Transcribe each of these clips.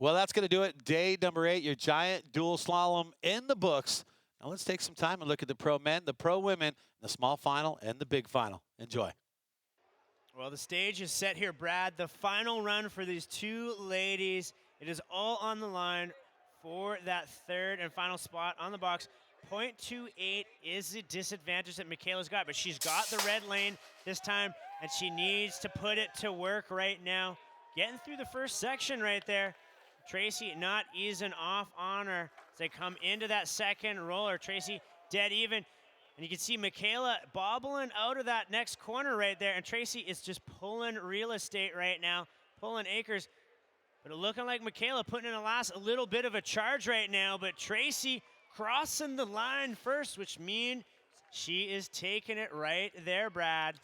Well, that's going to do it. Day number 8, your giant dual slalom in the books. Now let's take some time and look at the pro men, the pro women, the small final, and the big final. Enjoy. Well, the stage is set here, Brad. The final run for these two ladies. It is all on the line for that third and final spot on the box. 0.28 is the disadvantage that Michaela's got, but she's got the red lane this time, and she needs to put it to work right now. Getting through the first section right there. Tracy not easing off on her as they come into that second roller. Tracy dead even. And you can see Michaela bobbling out of that next corner right there. And Tracy is just pulling real estate right now, pulling acres. But it looking like Michaela putting in a little bit of a charge right now. But Tracy crossing the line first, which means she is taking it right there, Brad.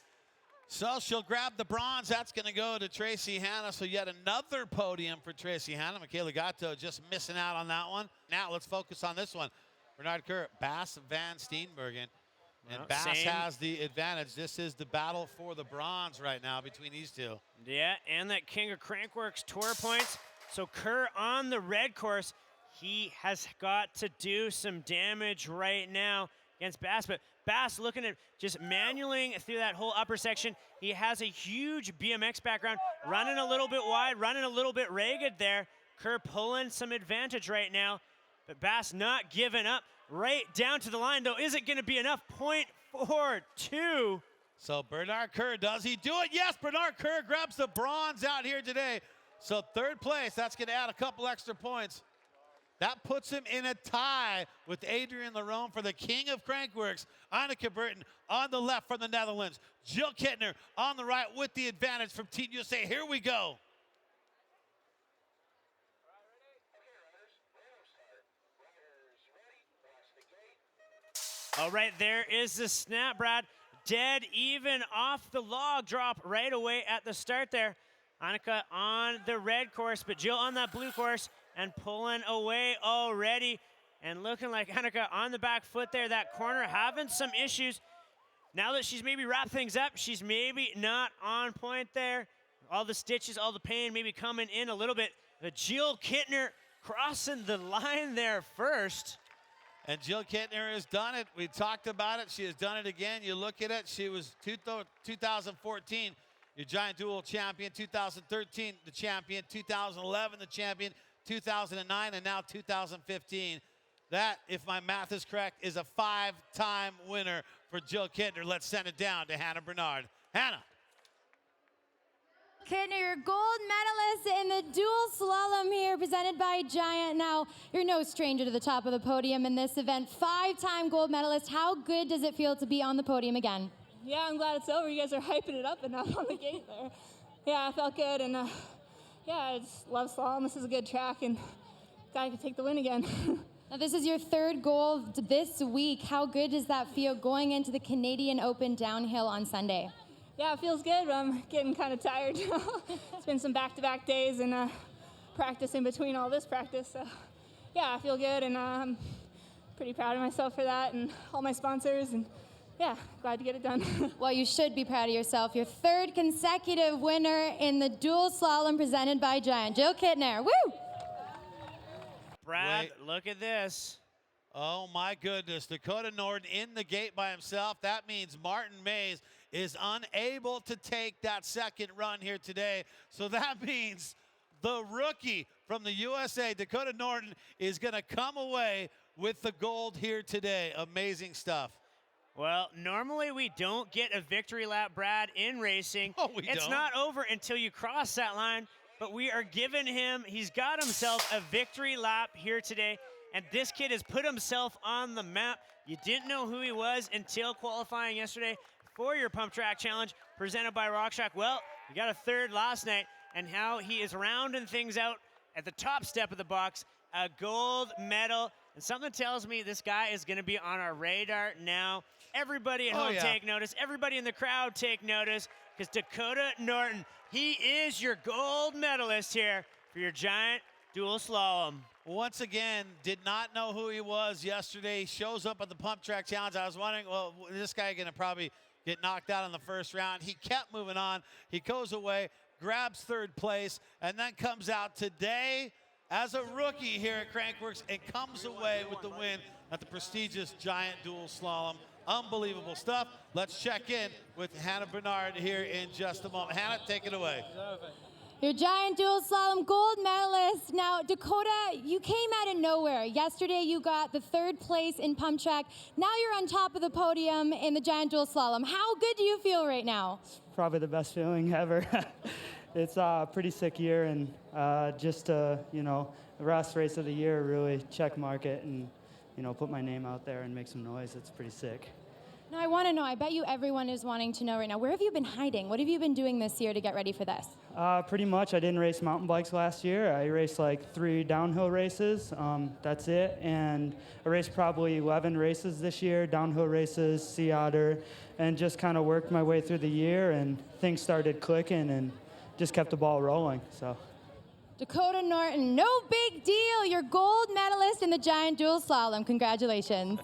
So she'll grab the bronze. That's going to go to Tracy Hanna. So yet another podium for Tracy Hanna. Michaela Gatto just missing out on that one. Now let's focus on this one. Bernard Kerr, Bass Van Steenbergen. And Bass has the advantage. This is the battle for the bronze right now between these two. Yeah, and that King of Crankworx tour points. So Kerr on the red course, he has got to do some damage right now against Bass. But Bass looking at just manualing through that whole upper section. He has a huge BMX background, running a little bit wide, running a little bit ragged there. Kerr pulling some advantage right now, but Bass not giving up. Right down to the line, though. Is it going to be enough? 0.42. So Bernard Kerr, does he do it? Yes, Bernard Kerr grabs the bronze out here today. So third place, that's going to add a couple extra points. That puts him in a tie with Adrian Lerone for the King of Crankworx. Anneke Burton on the left from the Netherlands. Jill Kittner on the right with the advantage from Team USA. Here we go. All right, there is the snap, Brad. Dead even off the log drop right away at the start there. Anneke on the red course, but Jill on that blue course and pulling away already. And looking like Anneke on the back foot there, that corner having some issues. Now that she's maybe wrapped things up, she's maybe not on point there. All the stitches, all the pain maybe coming in a little bit. But Jill Kittner crossing the line there first. And Jill Kittner has done it. We talked about it. She has done it again. You look at it. She was 2014, your giant dual champion. 2013, the champion. 2011, the champion. 2009, and now 2015. That, if my math is correct, is a 5-time winner for Jill Kittner. Let's send it down to Hannah Bernard. Hannah. Kittner, your gold medalist in the dual slalom here, presented by Giant. Now, you're no stranger to the top of the podium in this event. 5-time gold medalist. How good does it feel to be on the podium again? Yeah, I'm glad it's over. You guys are hyping it up enough on the gate there. Yeah, I felt good, and yeah, I just love slalom. This is a good track, and I can take the win again. Now, this is your third gold this week. How good does that feel going into the Canadian Open downhill on Sunday? Yeah, it feels good, but I'm getting kind of tired. It's been some back-to-back days and practice in between all this practice. So, yeah, I feel good, and I'm pretty proud of myself for that and all my sponsors, and yeah, glad to get it done. Well, you should be proud of yourself. Your third consecutive winner in the dual slalom presented by Giant. Jill Kittner, woo! Brad, look at this. Oh, my goodness. Dakota Norden in the gate by himself. That means Martin Mays is unable to take that second run here today. So that means the rookie from the USA, Dakota Norden, is going to come away with the gold here today. Amazing stuff. Well, normally we don't get a victory lap, Brad, in racing. Oh, It's not over until you cross that line, but we are giving him, he's got himself a victory lap here today. And this kid has put himself on the map. You didn't know who he was until qualifying yesterday for your Pump Track Challenge presented by RockShox. Well, you got a third last night, and how he is rounding things out at the top step of the box, a gold medal. And something tells me this guy is going to be on our radar now. Everybody at home take notice. Everybody in the crowd take notice, because Dakota Norden, he is your gold medalist here for your giant dual slalom. Once again, did not know who he was yesterday. Shows up at the Pump Track Challenge. I was wondering, well, this guy going to probably get knocked out in the first round. He kept moving on. He goes away, grabs third place, and then comes out today as a rookie here at Crankworx and comes away with the win at the prestigious Giant Dual Slalom. Unbelievable stuff. Let's check in with Hannah Bernard here in just a moment. Hannah, take it away. Your Giant Dual Slalom gold medalist. Now, Dakota, you came out of nowhere. Yesterday, you got the 3rd place in pump track. Now you're on top of the podium in the Giant Dual Slalom. How good do you feel right now? Probably the best feeling ever. It's a pretty sick year, and just to, you know, the last race of the year, really check mark it and, you know, put my name out there and make some noise. It's pretty sick. Now, I want to know, I bet you everyone is wanting to know right now, where have you been hiding? What have you been doing this year to get ready for this? Pretty much, I didn't race mountain bikes last year. I raced like 3 downhill races. That's it. And I raced probably 11 races this year, downhill races, Sea Otter, and just kind of worked my way through the year, and things started clicking and just kept the ball rolling. So. Dakota Norton, no big deal. You're gold medalist in the Giant Dual Slalom. Congratulations.